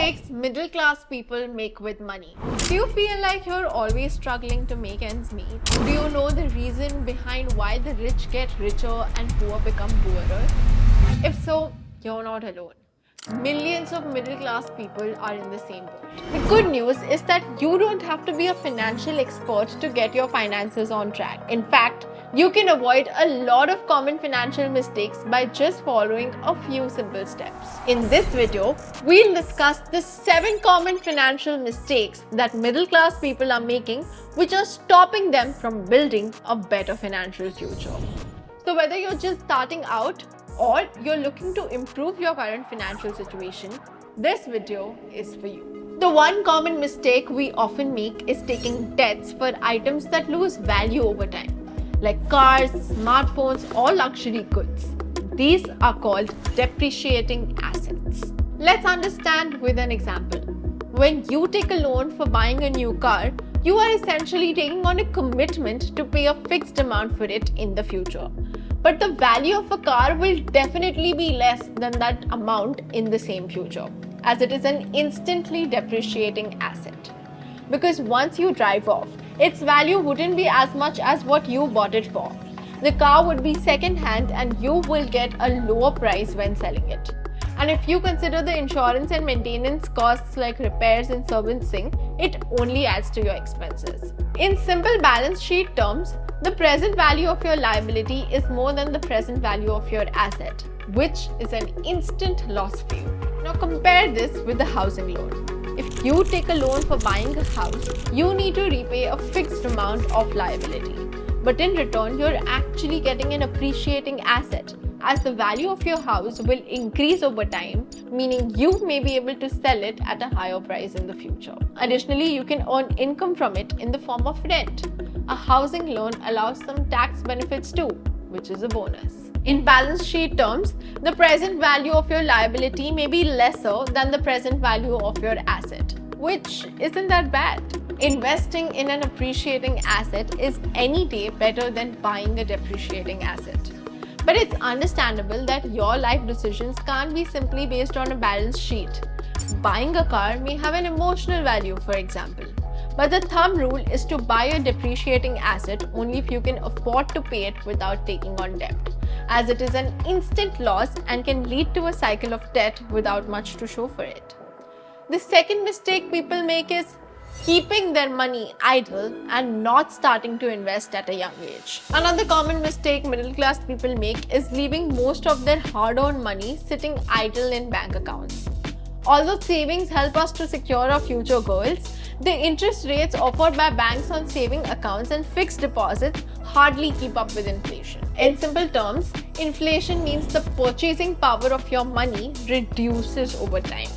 mistakes middle class people make with money. Do you feel like you're always struggling to make ends meet? Do you know the reason behind why the rich get richer and poor become poorer? If so, you're not alone. Millions of middle class people are in the same boat. The good news is that you don't have to be a financial expert to get your finances on track. In fact, you can avoid a lot of common financial mistakes by just following a few simple steps. In this video, we'll discuss the 7 common financial mistakes that middle class people are making, which are stopping them from building a better financial future. So whether you're just starting out or you're looking to improve your current financial situation, this video is for you. The one common mistake we often make is taking debts for items that lose value over time, like cars, smartphones, or luxury goods. These are called depreciating assets. Let's understand with an example. When you take a loan for buying a new car, you are essentially taking on a commitment to pay a fixed amount for it in the future. But the value of a car will definitely be less than that amount in the same future, as it is an instantly depreciating asset. Because once you drive off, its value wouldn't be as much as what you bought it for. The car would be second-hand and you will get a lower price when selling it. And if you consider the insurance and maintenance costs like repairs and servicing, it only adds to your expenses. In simple balance sheet terms, the present value of your liability is more than the present value of your asset, which is an instant loss for you. Now compare this with the housing loan. If you take a loan for buying a house, you need to repay a fixed amount of liability. But in return, you're actually getting an appreciating asset, as the value of your house will increase over time, meaning you may be able to sell it at a higher price in the future. Additionally, you can earn income from it in the form of rent. A housing loan allows some tax benefits too, which is a bonus. In balance sheet terms, the present value of your liability may be lesser than the present value of your asset, which isn't that bad. Investing in an appreciating asset is any day better than buying a depreciating asset. But it's understandable that your life decisions can't be simply based on a balance sheet. Buying a car may have an emotional value, for example. But the thumb rule is to buy a depreciating asset only if you can afford to pay it without taking on debt, as it is an instant loss and can lead to a cycle of debt without much to show for it. The second mistake people make is keeping their money idle and not starting to invest at a young age. Another common mistake middle class people make is leaving most of their hard-earned money sitting idle in bank accounts. Although savings help us to secure our future goals, the interest rates offered by banks on saving accounts and fixed deposits hardly keep up with inflation. In simple terms, inflation means the purchasing power of your money reduces over time.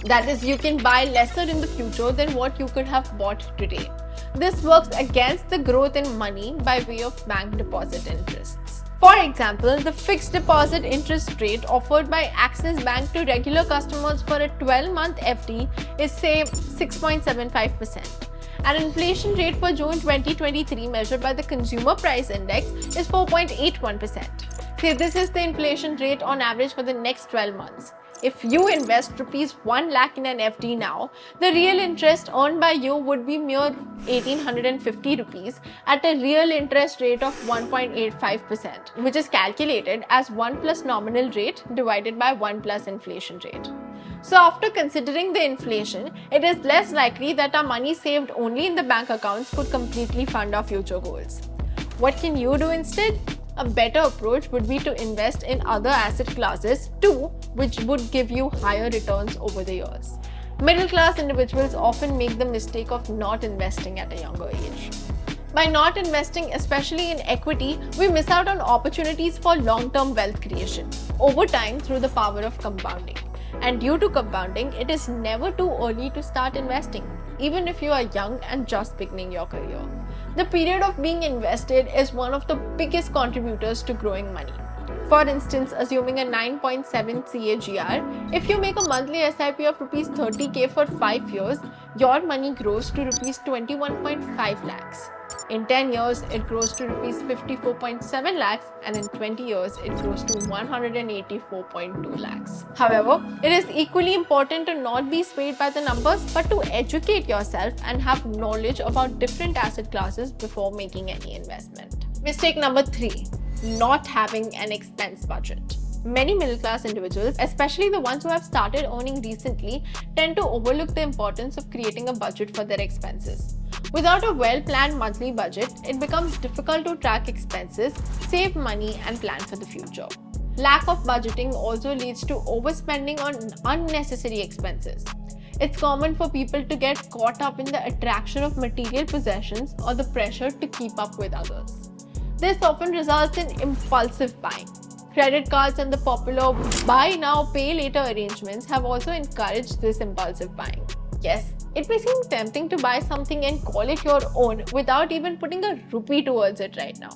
That is, you can buy lesser in the future than what you could have bought today. This works against the growth in money by way of bank deposit interests. For example, the fixed deposit interest rate offered by Axis Bank to regular customers for a 12-month FD is, say, 6.75%. An inflation rate for June 2023 measured by the Consumer Price Index is 4.81%. Say this is the inflation rate on average for the next 12 months. If you invest rupees 1 lakh in an FD now, the real interest earned by you would be mere 1850 rupees at a real interest rate of 1.85%, which is calculated as 1 plus nominal rate divided by 1 plus inflation rate. So after considering the inflation, it is less likely that our money saved only in the bank accounts could completely fund our future goals. What can you do instead? A better approach would be to invest in other asset classes too, which would give you higher returns over the years. Middle class individuals often make the mistake of not investing at a younger age. By not investing, especially in equity, we miss out on opportunities for long-term wealth creation over time through the power of compounding. And due to compounding, it is never too early to start investing, even if you are young and just beginning your career. The period of being invested is one of the biggest contributors to growing money. For instance, assuming a 9.7 CAGR, if you make a monthly SIP of Rs 30k for 5 years, your money grows to Rs 21.5 lakhs. In 10 years, it grows to rupees 54.7 lakhs, and in 20 years, it grows to 184.2 lakhs. However, it is equally important to not be swayed by the numbers, but to educate yourself and have knowledge about different asset classes before making any investment. Mistake number 3, not having an expense budget. Many middle-class individuals, especially the ones who have started earning recently, tend to overlook the importance of creating a budget for their expenses. Without a well-planned monthly budget, it becomes difficult to track expenses, save money, and plan for the future. Lack of budgeting also leads to overspending on unnecessary expenses. It's common for people to get caught up in the attraction of material possessions or the pressure to keep up with others. This often results in impulsive buying. Credit cards and the popular buy now, pay later arrangements have also encouraged this impulsive buying. Yes, it may seem tempting to buy something and call it your own without even putting a rupee towards it right now.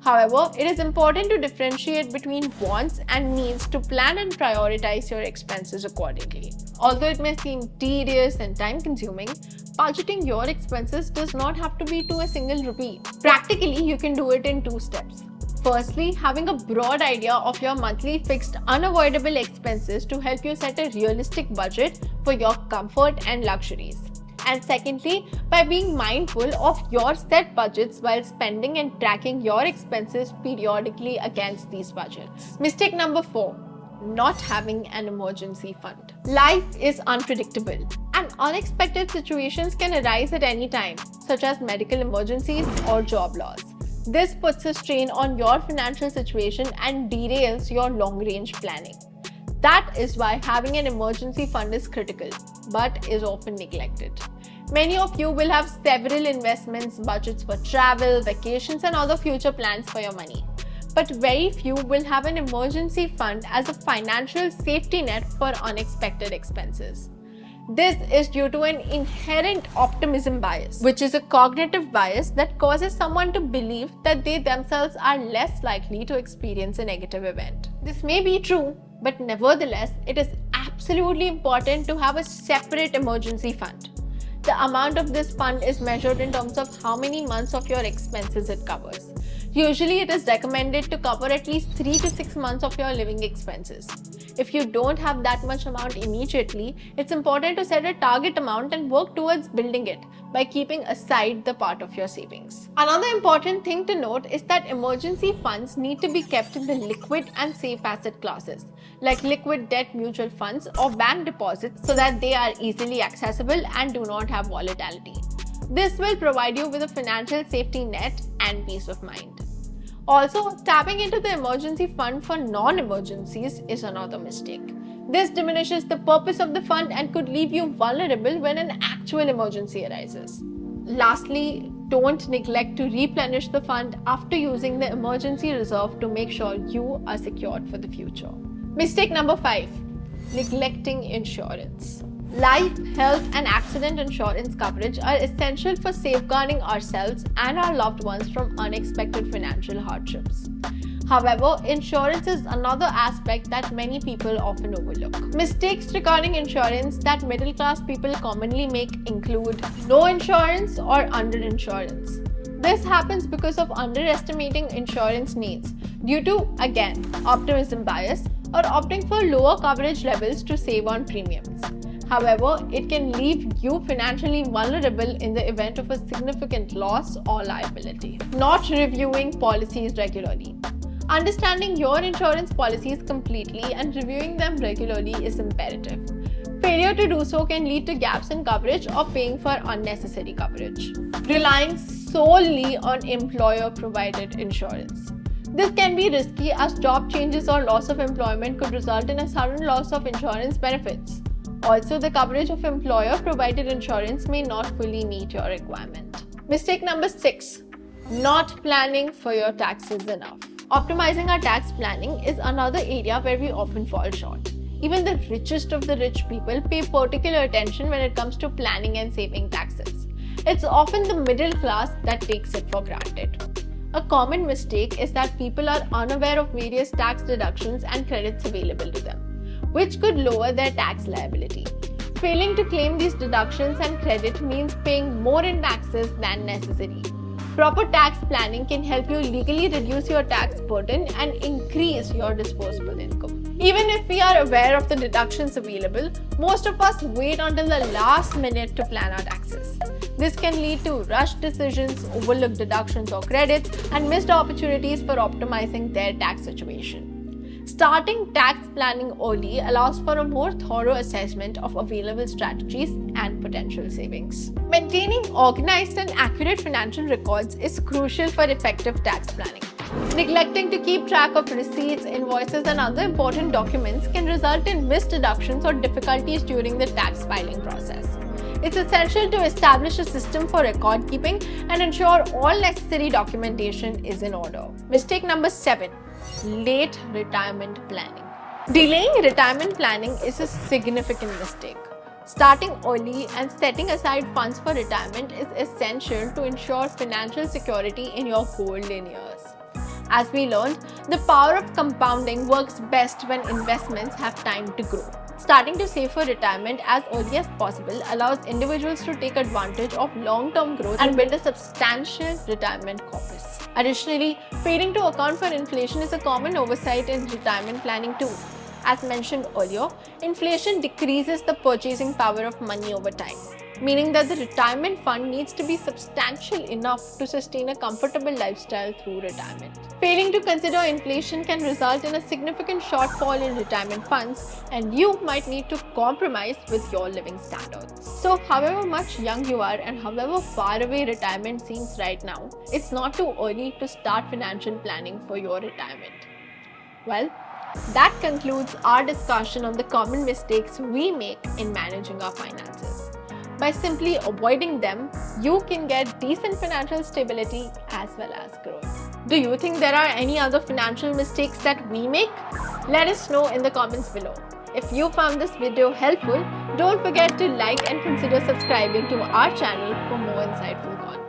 However, it is important to differentiate between wants and needs to plan and prioritize your expenses accordingly. Although it may seem tedious and time-consuming, budgeting your expenses does not have to be to a single rupee. Practically, you can do it in 2 steps. Firstly, having a broad idea of your monthly fixed unavoidable expenses to help you set a realistic budget for your comfort and luxuries. And secondly, by being mindful of your set budgets while spending and tracking your expenses periodically against these budgets. Mistake number 4, not having an emergency fund. Life is unpredictable and unexpected situations can arise at any time, such as medical emergencies or job loss. This puts a strain on your financial situation and derails your long-range planning. That is why having an emergency fund is critical, but is often neglected. Many of you will have several investments, budgets for travel, vacations, and other future plans for your money. But very few will have an emergency fund as a financial safety net for unexpected expenses. This is due to an inherent optimism bias, which is a cognitive bias that causes someone to believe that they themselves are less likely to experience a negative event. This may be true, but nevertheless, it is absolutely important to have a separate emergency fund. The amount of this fund is measured in terms of how many months of your expenses it covers. Usually, it is recommended to cover at least 3 to 6 months of your living expenses. If you don't have that much amount immediately, it's important to set a target amount and work towards building it by keeping aside the part of your savings. Another important thing to note is that emergency funds need to be kept in the liquid and safe asset classes, like liquid debt mutual funds or bank deposits, so that they are easily accessible and do not have volatility. This will provide you with a financial safety net and peace of mind. Also, tapping into the emergency fund for non-emergencies is another mistake. This diminishes the purpose of the fund and could leave you vulnerable when an actual emergency arises. Lastly, don't neglect to replenish the fund after using the emergency reserve to make sure you are secured for the future. Mistake number 5, neglecting insurance. Life, health, and accident insurance coverage are essential for safeguarding ourselves and our loved ones from unexpected financial hardships. However, insurance is another aspect that many people often overlook. Mistakes regarding insurance that middle-class people commonly make include no insurance or underinsurance. This happens because of underestimating insurance needs due to, again, optimism bias or opting for lower coverage levels to save on premiums. However, it can leave you financially vulnerable in the event of a significant loss or liability. Not reviewing policies regularly. Understanding your insurance policies completely and reviewing them regularly is imperative. Failure to do so can lead to gaps in coverage or paying for unnecessary coverage. Relying solely on employer-provided insurance. This can be risky as job changes or loss of employment could result in a sudden loss of insurance benefits. Also, the coverage of employer-provided insurance may not fully meet your requirement. Mistake number 6, not planning for your taxes enough. Optimizing our tax planning is another area where we often fall short. Even the richest of the rich people pay particular attention when it comes to planning and saving taxes. It's often the middle class that takes it for granted. A common mistake is that people are unaware of various tax deductions and credits available to them, which could lower their tax liability. Failing to claim these deductions and credit means paying more in taxes than necessary. Proper tax planning can help you legally reduce your tax burden and increase your disposable income. Even if we are aware of the deductions available, most of us wait until the last minute to plan our taxes. This can lead to rushed decisions, overlooked deductions or credits, and missed opportunities for optimizing their tax situation. Starting tax planning early allows for a more thorough assessment of available strategies and potential savings. Maintaining organized and accurate financial records is crucial for effective tax planning. Neglecting to keep track of receipts, invoices, and other important documents can result in missed deductions or difficulties during the tax filing process. It's essential to establish a system for record keeping and ensure all necessary documentation is in order. Mistake number 7. Late retirement planning. Delaying retirement planning is a significant mistake. Starting early and setting aside funds for retirement is essential to ensure financial security in your golden years. As we learned, the power of compounding works best when investments have time to grow. Starting to save for retirement as early as possible allows individuals to take advantage of long-term growth and build a substantial retirement corpus. Additionally, failing to account for inflation is a common oversight in retirement planning too. As mentioned earlier, inflation decreases the purchasing power of money over time, meaning that the retirement fund needs to be substantial enough to sustain a comfortable lifestyle through retirement. Failing to consider inflation can result in a significant shortfall in retirement funds, and you might need to compromise with your living standards. So, however much young you are and however far away retirement seems right now, it's not too early to start financial planning for your retirement. Well, that concludes our discussion on the common mistakes we make in managing our finances. By simply avoiding them, you can get decent financial stability as well as growth. Do you think there are any other financial mistakes that we make? Let us know in the comments below. If you found this video helpful, don't forget to like and consider subscribing to our channel for more insightful content.